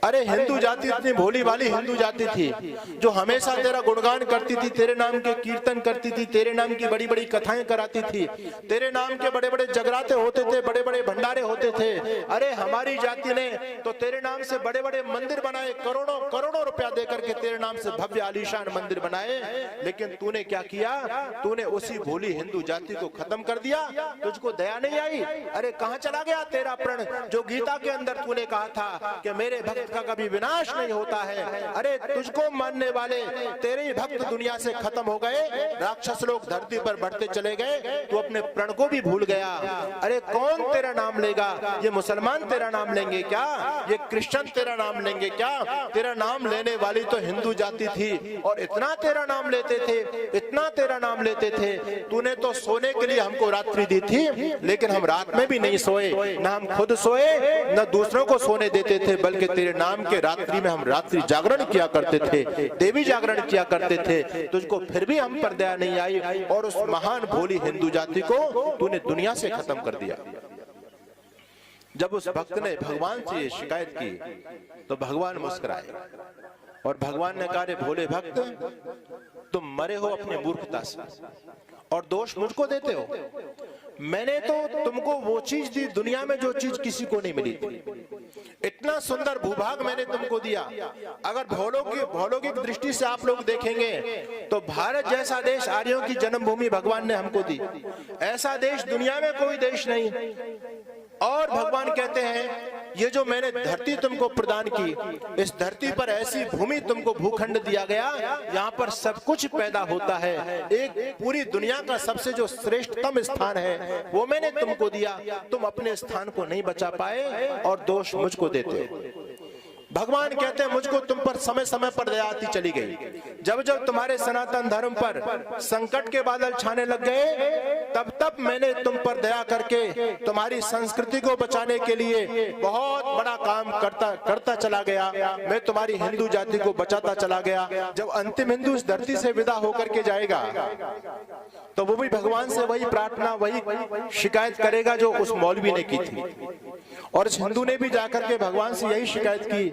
अरे हिंदू जाति इतनी भोली भाली हिंदू जाति थी, जो हमेशा तेरा गुणगान करती थी, तेरे नाम के कीर्तन करती थी, तेरे नाम की बड़ी बड़ी कथाएं कराती थी, तेरे नाम के बड़े बड़े जगराते होते थे, बड़े बड़े भंडारे होते थे। अरे हमारी जाति ने तो तेरे नाम से बड़े बड़े मंदिर बनाए, करोड़ों करोड़ों रुपया देकर के तेरे नाम से भव्य आलीशान मंदिर बनाए। लेकिन तूने क्या किया, तूने उसी भोली हिंदू जाति को खत्म कर दिया। तुझको दया नहीं आई। अरे कहां चला गया तेरा प्रण, जो गीता के अंदर तूने कहा था कि मेरे भक्त का कभी विनाश नहीं होता है। अरे तुझको मानने वाले तेरे ही भक्त दुनिया से खत्म हो गए, राक्षस लोग धरती पर बढ़ते चले गए, तू अपने प्रण को भी भूल गया। अरे कौन तेरा नाम लेगा, ये मुसलमान तेरा नाम लेंगे क्या, ये क्रिश्चियन तेरा नाम लेंगे क्या। तेरा नाम लेने वाली तो हिंदू जाति थी, और इतना तेरा नाम लेते थे, इतना तेरा नाम लेते थे। तूने तो सोने के लिए हमको रात्रि दी थी, लेकिन हम रात में भी नहीं सोए, न हम खुद सोए न दूसरों को सोने देते थे, बल्कि तेरे नाम के रात्रि में हम रात्रि जागरण किया करते थे, देवी जागरण किया करते थे। तुझको फिर भी हम पर दया नहीं आई, और उस महान भोली हिंदू जाति को तूने दुनिया से खत्म कर दिया। जब उस भक्त ने भगवान से शिकायत की, तो भगवान मुस्कुराए, और भगवान ने कहा, रे भोले भक्त, तुम मरे हो अपनी मूर्खता से, और दोष मुझको देते हो। मैंने तो तुमको वो चीज दी दुनिया में जो चीज किसी को नहीं मिली थी। इतना सुंदर भूभाग मैंने तुमको दिया। अगर भौगोलिक दृष्टि से आप लोग देखेंगे, तो भारत जैसा देश, आर्यों की जन्मभूमि भगवान ने हमको दी। ऐसा देश दुनिया में कोई देश नहीं। और भगवान कहते हैं, ये जो मैंने धरती तुमको प्रदान की, इस धरती पर ऐसी भूमि तुमको भूखंड दिया गया, यहाँ पर सब कुछ पैदा होता है। एक पूरी दुनिया का सबसे जो श्रेष्ठतम स्थान है, वो मैंने तुमको दिया। तुम अपने स्थान को नहीं बचा पाए, और दोष मुझको देते हो। भगवान कहते हैं, मुझको तुम पर समय समय पर दया आती चली गई। जब जब तुम्हारे सनातन धर्म पर संकट के बादल छाने लग गए, तब तब मैंने तुम पर दया करके तुम्हारी संस्कृति को बचाने के लिए बहुत बड़ा काम करता चला गया। मैं तुम्हारी हिंदू जाति को बचाता चला गया। जब अंतिम हिंदू इस धरती से विदा होकर के जाएगा, तो वो भी भगवान से वही प्रार्थना, वही शिकायत करेगा जो उस मौलवी ने की थी। और इस हिंदू ने भी जाकर के भगवान से यही शिकायत की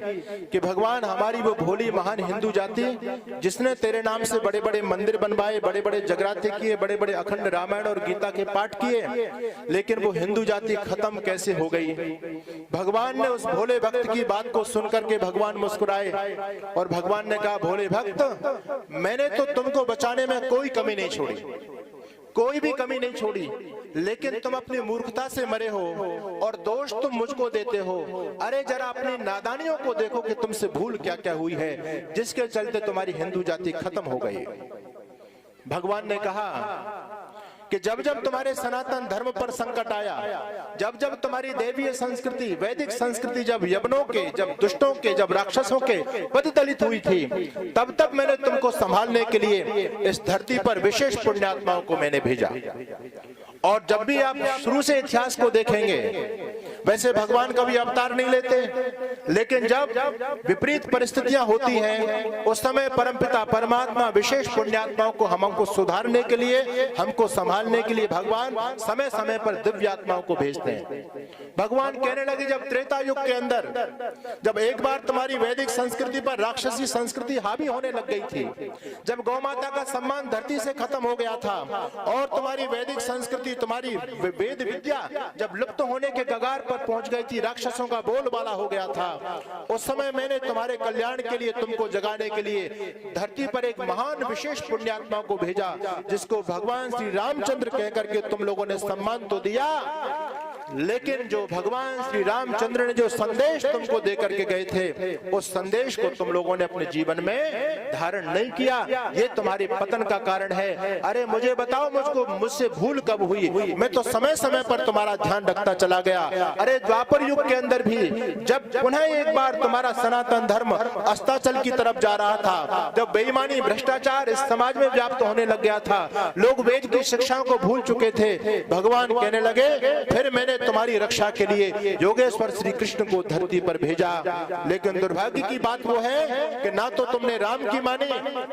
कि भगवान, हमारी वो भोली महान हिंदू जाति, जिसने तेरे नाम से बड़े बड़े मंदिर बनवाए, बड़े बड़े जगराते किए, बड़े बड़े अखंड रामायण और गीता के पाठ किए, लेकिन वो हिंदू जाति खत्म कैसे हो गई। भगवान ने उस भोले भक्त की बात को सुनकर के भगवान मुस्कुराए, और भगवान ने कहा, भोले भक्त, मैंने तो तुमको बचाने में कोई कमी नहीं छोड़ी, कोई भी कमी नहीं छोड़ी, लेकिन तुम अपनी मूर्खता से मरे हो और दोष तुम मुझको देते हो। अरे जरा अपनी नादानियों को देखो कि तुमसे भूल क्या क्या हुई है, जिसके चलते तुम्हारी हिंदू जाति खत्म हो गई। भगवान ने कहा कि जब जब तुम्हारे सनातन धर्म पर संकट आया, जब जब तुम्हारी देवीय संस्कृति, वैदिक संस्कृति जब यवनों के, जब दुष्टों के, जब राक्षसों के पतितलित हुई थी, तब तब मैंने तुमको संभालने के लिए इस धरती पर विशेष पुण्यात्माओं को मैंने भेजा। और जब भी आप शुरू से इतिहास को देखेंगे, वैसे भगवान कभी अवतार नहीं लेते, लेकिन जब विपरीत परिस्थितियां होती हैं, उस समय परमपिता परमात्मा विशेष पुण्यात्माओं को हमको सुधारने के लिए, हमको संभालने के लिए भगवान समय समय पर दिव्य आत्माओं को भेजते हैं। भगवान कहने लगे जब त्रेता युग के अंदर, जब एक बार तुम्हारी वैदिक संस्कृति पर राक्षसी संस्कृति हावी होने लग गई थी, जब गौ माता का सम्मान धरती से खत्म हो गया था और तुम्हारी वैदिक संस्कृति, तुम्हारी वेद विद्या जब लुप्त होने के कगार पर पहुंच गई थी, राक्षसों का बोलबाला हो गया था, उस समय मैंने तुम्हारे कल्याण के लिए, तुमको जगाने के लिए धरती पर एक महान विशेष पुण्यात्मा को भेजा, जिसको भगवान श्री रामचंद्र कहकर के तुम लोगों ने सम्मान तो दिया, लेकिन जो भगवान श्री रामचंद्र ने जो संदेश तुमको देकर के गए थे, उस संदेश को तुम लोगों ने अपने जीवन में धारण नहीं किया। ये तुम्हारे पतन का कारण है। अरे मुझे बताओ, मुझसे भूल कब हुई? मैं तो समय समय पर तुम्हारा ध्यान रखता चला गया। अरे द्वापर युग के अंदर भी जब पुनः एक बार तुम्हारा सनातन धर्म अस्ताचल की तरफ जा रहा था, जब बेईमानी, भ्रष्टाचार इस समाज में व्याप्त होने लग गया था, लोग वेद की शिक्षाओं को भूल चुके थे, भगवान कहने लगे फिर मैंने तुम्हारी रक्षा के लिए योगेश्वर श्री कृष्ण को धरती पर भेजा। लेकिन दुर्भाग्य की बात वो है कि ना तो तुमने राम की मानी,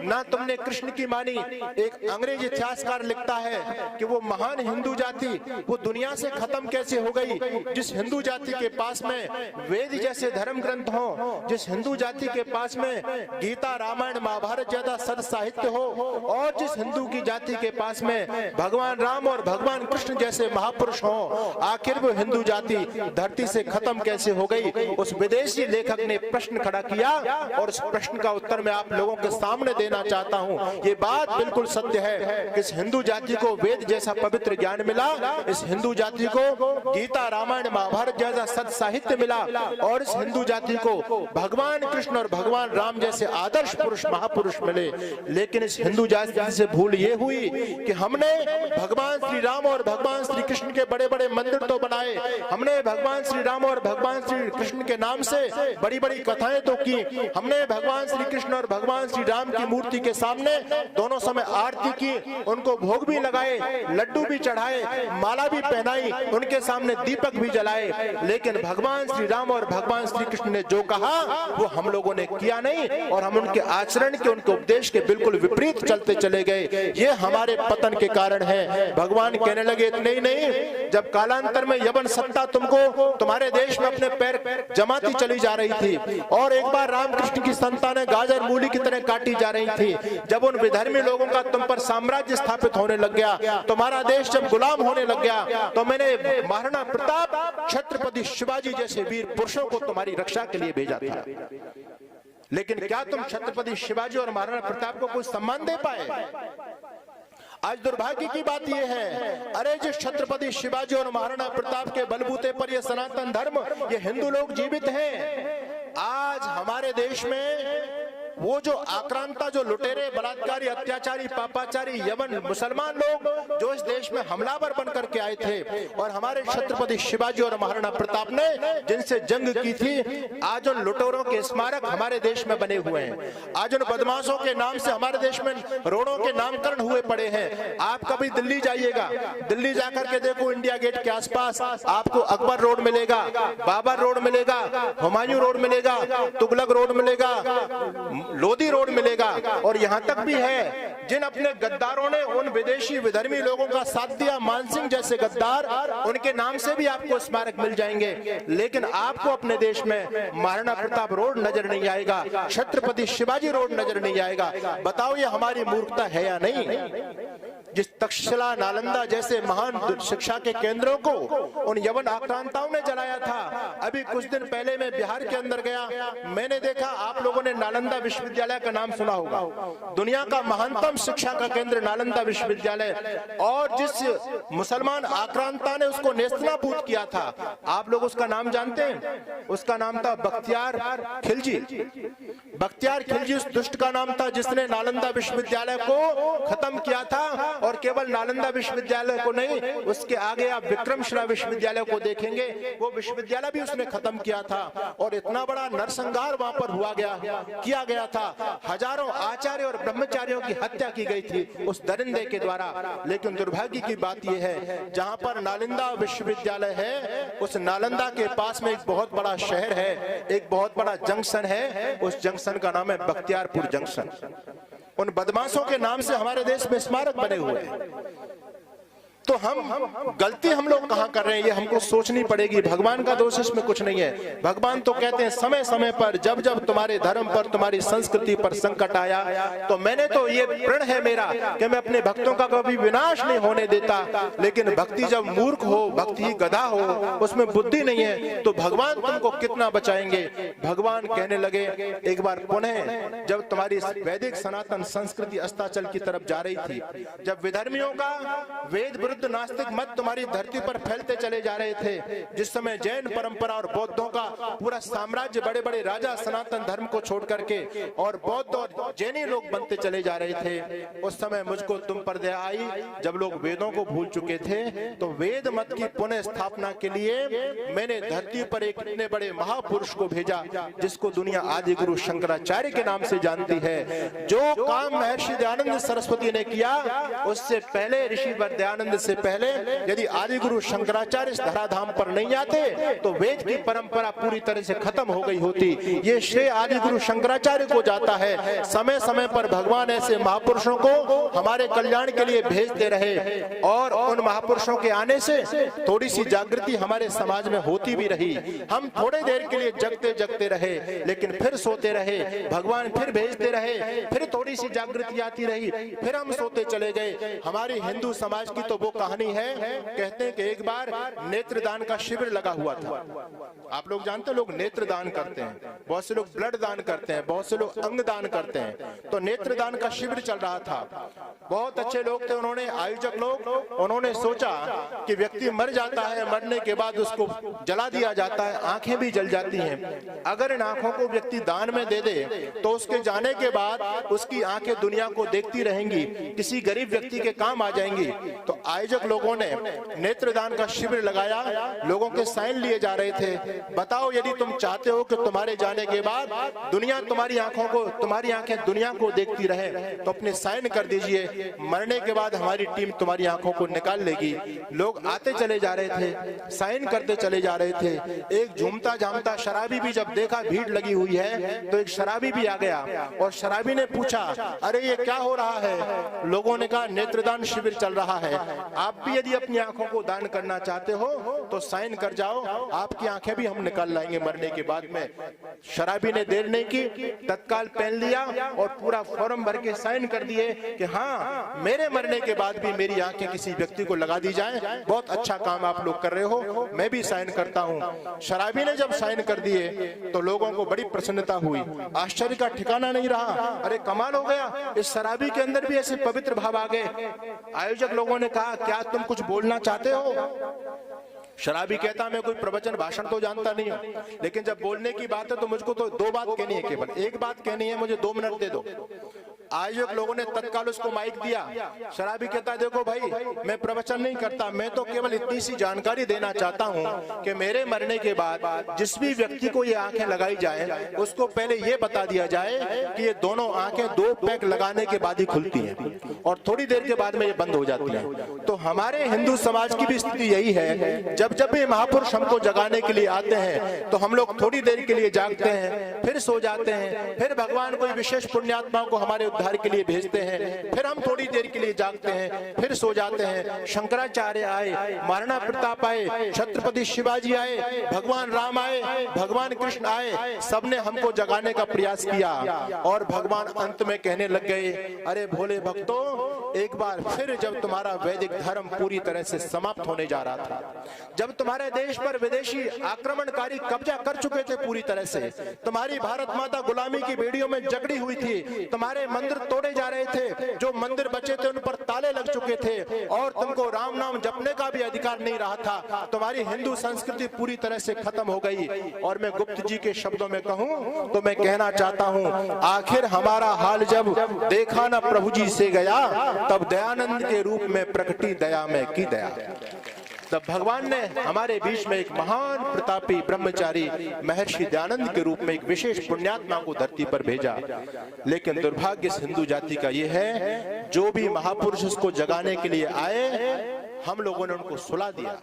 ना तुमने कृष्ण की मानी। एक अंग्रेज इतिहासकार लिखता है कि वो महान हिंदू जाति वो दुनिया से खत्म कैसे हो गई, जिस हिंदू जाति के पास में वेद जैसे धर्म ग्रंथ हो, जिस हिंदू जाति के पास में गीता, रामायण, महाभारत ज्यादा सद साहित्य हो, और जिस हिंदू की जाति के पास में भगवान राम और भगवान कृष्ण जैसे महापुरुष हो। आखिर वो हिंदू जाति धरती से खत्म कैसे हो गई? उस विदेशी लेखक ने प्रश्न खड़ा किया और उस प्रश्न का उत्तर मैं आप लोगों के सामने देना चाहता हूं। ये बात बिल्कुल सत्य है कि इस हिंदू जाति को वेद जैसा पवित्र ज्ञान मिला, इस हिंदू जाति को गीता, रामायण, महाभारत जैसा सद साहित्य मिला, और इस हिंदू जाति को भगवान कृष्ण और भगवान राम जैसे आदर्श पुरुष, महापुरुष मिले। लेकिन इस हिंदू जाति से भूल ये हुई कि हमने भगवान श्री राम और भगवान श्री कृष्ण के बड़े बड़े मंदिर तो बनाए, हमने भगवान श्री राम और भगवान श्री कृष्ण के नाम से बड़ी बड़ी कथाएं तो की, हमने भगवान श्री कृष्ण और भगवान श्री राम की मूर्ति के सामने दोनों समय आरती की, उनको भोग भी लगाए, लड्डू भी चढ़ाए, माला भी पहनाई, उनके सामने दीपक भी जलाए। लेकिन भगवान श्री राम और भगवान श्री कृष्ण ने जो कहा वो हम लोगों ने किया नहीं, और हम उनके आचरण के, उनके उपदेश के बिल्कुल विपरीत चलते चले गए। ये हमारे पतन के कारण है। भगवान कहने लगे इतने ही नहीं, जब कालांतर में यवन सत्ता तुमको तुम्हारे देश में अपने पैर जमाती चली जा रही थी, और एक बार रामकृष्ण की संतानें गाजर मूली की तरह काटी जा रही थी, जब उन विधर्मी लोगों का तुम पर साम्राज्य स्थापित होने लग गया, तुम्हारा देश जब गुलाम होने लग गया, तो मैंने महाराणा प्रताप, छत्रपति शिवाजी जैसे वीर पुरुषों को तुम्हारी रक्षा के लिए भेजा था। लेकिन क्या तुम छत्रपति शिवाजी और महाराणा प्रताप को कोई सम्मान दे पाए? आज दुर्भाग्य की बात यह है, अरे जिस छत्रपति शिवाजी और महाराणा प्रताप के बलबूते पर यह सनातन धर्म, ये हिंदू लोग जीवित हैं, आज हमारे देश में वो जो आक्रांता, जो लुटेरे, बलात्कारी, अत्याचारी, पापाचारी, यवन मुसलमान लोग जो इस देश में हमलावर बनकर के आए थे, और हमारे छत्रपति शिवाजी और महाराणा प्रताप ने जिनसे जंग की थी, आज उन लुटेरों के स्मारक हमारे देश में बने हुए हैं। आज उन बदमाशों के नाम से हमारे देश में रोडों के नामकरण हुए पड़े हैं। आप कभी दिल्ली जाइएगा, दिल्ली जाकर के देखो, इंडिया गेट के आसपास आपको अकबर रोड मिलेगा, बाबर रोड मिलेगा, हुमायूं रोड मिलेगा, तुगलक रोड मिलेगा, लोधी रोड मिलेगा, और यहां तक भी है जिन अपने गद्दारों ने उन विदेशी विधर्मी लोगों का साथ दिया, मानसिंह जैसे गद्दार, उनके नाम से भी आपको स्मारक मिल जाएंगे। लेकिन आपको अपने देश में महाराणा प्रताप रोड नजर नहीं आएगा, छत्रपति शिवाजी रोड नजर नहीं आएगा। बताओ ये हमारी मूर्खता है या नहीं? जिस तक्षशिला नालंदा जैसे महान शिक्षा के केंद्रों को उन यवन आक्रांताओं ने जलाया था। अभी कुछ दिन पहले मैं बिहार के अंदर गया, मैंने देखा, आप लोगों ने नालंदा विश्वविद्यालय का नाम सुना होगा, दुनिया का महानतम शिक्षा का केंद्र नालंदा विश्वविद्यालय, और जिस मुसलमान आक्रांता ने उसको नेस्तनाबूद किया था, आप लोग उसका नाम जानते हैं? उसका नाम था बख्तियार खिलजी। बख्तियार खिलजी उस दुष्ट का नाम था जिसने नालंदा विश्वविद्यालय को खत्म किया था। और केवल नालंदा विश्वविद्यालय को नहीं, उसके आगे आप विक्रमशिला विश्वविद्यालय को देखेंगे, वो विश्वविद्यालय भी उसने खत्म किया था। और इतना बड़ा नरसंहार वहां पर किया गया था, हजारों आचार्य और ब्रह्मचारियों की हत्या की गई थी उस दरिंदे के द्वारा। लेकिन दुर्भाग्य की बात यह है, जहां पर नालंदा विश्वविद्यालय है, उस नालंदा के पास में एक बहुत बड़ा शहर है, एक बहुत बड़ा जंक्शन है, उस जंक्शन का नाम है बख्तियारपुर जंक्शन। उन बदमाशों के नाम से हमारे देश में स्मारक बने हुए हैं। तो हम गलती हम लोग कहां कर रहे हैं, ये हमको सोचनी पड़ेगी। भगवान का दोष इसमें कुछ नहीं है। भगवान तो कहते हैं समय समय पर जब जब तुम्हारे धर्म पर, तुम्हारी संस्कृति पर संकट आया, तो मैंने तो ये प्रण है मेरा कि मैं अपने भक्तों का कभी विनाश नहीं होने देता। लेकिन भक्ति जब मूर्ख हो, भक्ति गधा हो, उसमें बुद्धि नहीं है, तो भगवान तुमको कितना बचाएंगे। भगवान कहने लगे एक बार पुनः, जब तुम्हारी वैदिक सनातन संस्कृति अस्ताचल की तरफ जा रही थी, जब विधर्मियों का वेद नास्तिक मत तुम्हारी धरती पर फैलते चले जा रहे थे, जिस समय जैन परंपरा और बौद्धों का पूरा साम्राज्य, बड़े बड़े राजा सनातन धर्म को छोड़ करके और बौद्ध और जैनी लोग बनते चले जा रहे थे, उस समय मुझको तुम पर दया आई। जब लोग वेदों को भूल चुके थे, तो वेद मत की पुनः स्थापना के लिए मैंने धरती पर एक इतने बड़े महापुरुष को भेजा, जिसको दुनिया आदि गुरु शंकराचार्य के नाम से जानती है। जो काम महर्षि दयानंद सरस्वती ने किया, उससे पहले ऋषि दयानंद से पहले यदि आदि गुरु शंकराचार्य इस धराधाम पर नहीं आते, तो वेद की परंपरा पूरी तरह से खत्म हो गई होती। ये श्रेय आदि गुरु शंकराचार्य को जाता है। समय समय पर भगवान ऐसे महापुरुषों को हमारे कल्याण के लिए भेजते रहे, और उन महापुरुषों के आने से थोड़ी सी जागृति हमारे समाज में होती भी रही। हम थोड़े देर के लिए जगते रहे, लेकिन फिर सोते रहे। भगवान फिर भेजते रहे, फिर थोड़ी सी जागृति आती रही, फिर हम सोते चले गए। हमारी हिंदू समाज की तो वो कहानी है, कहते हैं कि एक बार नेत्रदान का शिविर लगा हुआ था। आप लोग जानते हैं, लोग नेत्रदान करते हैं, बहुत से लोग ब्लड दान करते हैं, बहुत से लोग अंग दान करते हैं। तो नेत्रदान का शिविर चल रहा था, बहुत अच्छे लोग थे, उन्होंने आयोजक लोग, उन्होंने सोचा कि व्यक्ति मर जाता है, मरने के बाद उसको जला दिया जाता है, आंखें भी जल जाती हैं। अगर इन आंखों को व्यक्ति दान में दे दे, तो उसके जाने के बाद उसकी आंखें दुनिया को देखती रहेंगी, किसी गरीब व्यक्ति के काम आ जाएंगी। तो आयोजक लोगों ने नेत्रदान का शिविर लगाया, लोगों के साइन लिए जा रहे थे। बताओ, यदि तुम चाहते हो कि तुम्हारे जाने के बाद दुनिया तुम्हारी आंखों को, तुम्हारी आंखें दुनिया को देखती रहे, तो अपने साइन कर दीजिए, मरने के बाद हमारी टीम तुम्हारी आंखों को निकाल लेगी। लोग आते चले जा रहे थे, साइन करते चले जा रहे थे। एक झूमता झामता शराबी भी जब देखा भीड़ लगी हुई है, तो एक शराबी भी आ गया, और शराबी ने पूछा, अरे ये क्या हो रहा है? लोगों ने कहा नेत्रदान शिविर चल रहा है, आप भी यदि अपनी आंखों को दान करना चाहते हो तो साइन कर जाओ, आपकी आंखें भी हम निकाल लाएंगे मरने के बाद में। शराबी ने देर नहीं की, तत्काल पेन लिया और पूरा फॉर्म भर के साइन कर दिए कि हाँ, मेरे मरने के बाद भी मेरी आंखें किसी व्यक्ति को लगा दी जाए। बहुत अच्छा काम आप लोग कर रहे हो, मैं भी साइन करता हूँ। शराबी ने जब साइन कर दिए तो लोगों को बड़ी प्रसन्नता हुई, आश्चर्य का ठिकाना नहीं रहा। अरे कमाल हो गया, इस शराबी के अंदर भी ऐसे पवित्र भाव आ गए। आयोजक लोगों ने कहा, क्या तुम कुछ बोलना चाहते हो? शराबी कहता, मैं कोई प्रवचन भाषण तो जानता नहीं हूँ, लेकिन जब बोलने की बात है तो मुझको तो दो बात कहनी है, केवल एक बात कहनी है, मुझे 2 मिनट दे दो। आयोजक लोगों ने तत्काल उसको माइक दिया। शराबी कहता, देखो भाई, मैं प्रवचन नहीं करता, मैं तो केवल इतनी सी जानकारी देना चाहता हूँ कि मेरे मरने के बाद जिस भी व्यक्ति को ये आंखें लगाई जाए, उसको पहले ये बता दिया जाए कि ये दोनों आंखें 2 पैक लगाने के बाद ही खुलती हैं, और थोड़ी देर के बाद में ये बंद हो जाती हैं। तो हमारे हिंदू समाज की भी स्थिति यही है, जब जब भी महापुरुष हमको जगाने के लिए आते हैं, तो हम लोग थोड़ी देर के लिए जागते हैं, फिर सो जाते हैं, फिर भगवान कोई विशेष पुण्यात्माओं को हमारे घर के लिए भेजते हैं, फिर हम थोड़ी देर के लिए जागते हैं, फिर सो जाते हैं। शंकराचार्य आए, महाराणा प्रताप आए, छत्रपति शिवाजी आए, भगवान राम आए, भगवान कृष्ण आए, सबने हमको जगाने का प्रयास किया और भगवान अंत में कहने लग गए, अरे भोले भक्तों, एक बार फिर जब तुम्हारा वैदिक धर्म पूरी तरह से समाप्त होने जा रहा था, जब तुम्हारे देश पर विदेशी आक्रमणकारी कब्जा कर चुके थे पूरी तरह से, तुम्हारी भारत माता गुलामी की बेड़ियों में जकड़ी हुई थी, तुम्हारे मंदिर तोड़े जा रहे थे, जो मंदिर बचे थे उन पर ताले लग चुके थे और तुमको राम नाम जपने का भी अधिकार नहीं रहा था, तुम्हारी हिंदू संस्कृति पूरी तरह से खत्म हो गई। और मैं गुप्त जी के शब्दों में कहूं तो मैं कहना चाहता हूं, आखिर हमारा हाल जब देखा ना प्रभु जी से गया, तब दयानंद के रूप में प्रकटी दया में की दया। तब भगवान ने हमारे बीच में एक महान प्रतापी ब्रह्मचारी महर्षि दयानंद के रूप में एक विशेष पुण्यात्मा को धरती पर भेजा। लेकिन दुर्भाग्य इस हिंदू जाति का यह है, जो भी महापुरुष उसको जगाने के लिए आए, हम लोगों ने उनको सुला दिया।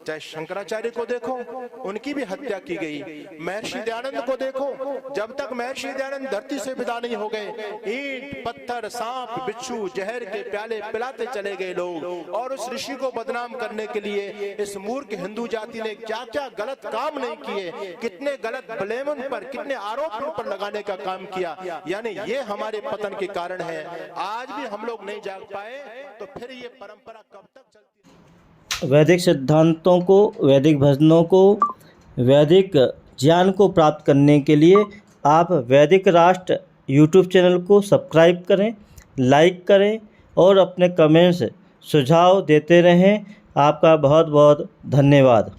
चाहे शंकराचार्य को देखो, उनकी भी हत्या की गई। महर्षि दयानंद को देखो, जब तक महर्षि दयानंद धरती से विदा नहीं हो गए, ईंट पत्थर सांप बिच्छू जहर के प्याले पिलाते चले गए लोग। और उस ऋषि को बदनाम करने के लिए इस मूर्ख हिंदू जाति ने क्या क्या गलत काम नहीं किए, कितने गलत ब्लेम उन पर, कितने आरोप उन पर लगाने का काम किया। यानी ये हमारे पतन के कारण है। आज भी हम लोग नहीं जाग पाए तो फिर ये परंपरा कब तक चलती? वैदिक सिद्धांतों को, वैदिक भजनों को, वैदिक ज्ञान को प्राप्त करने के लिए आप वैदिक राष्ट्र यूट्यूब चैनल को सब्सक्राइब करें, लाइक करें और अपने कमेंट्स सुझाव देते रहें। आपका बहुत बहुत धन्यवाद।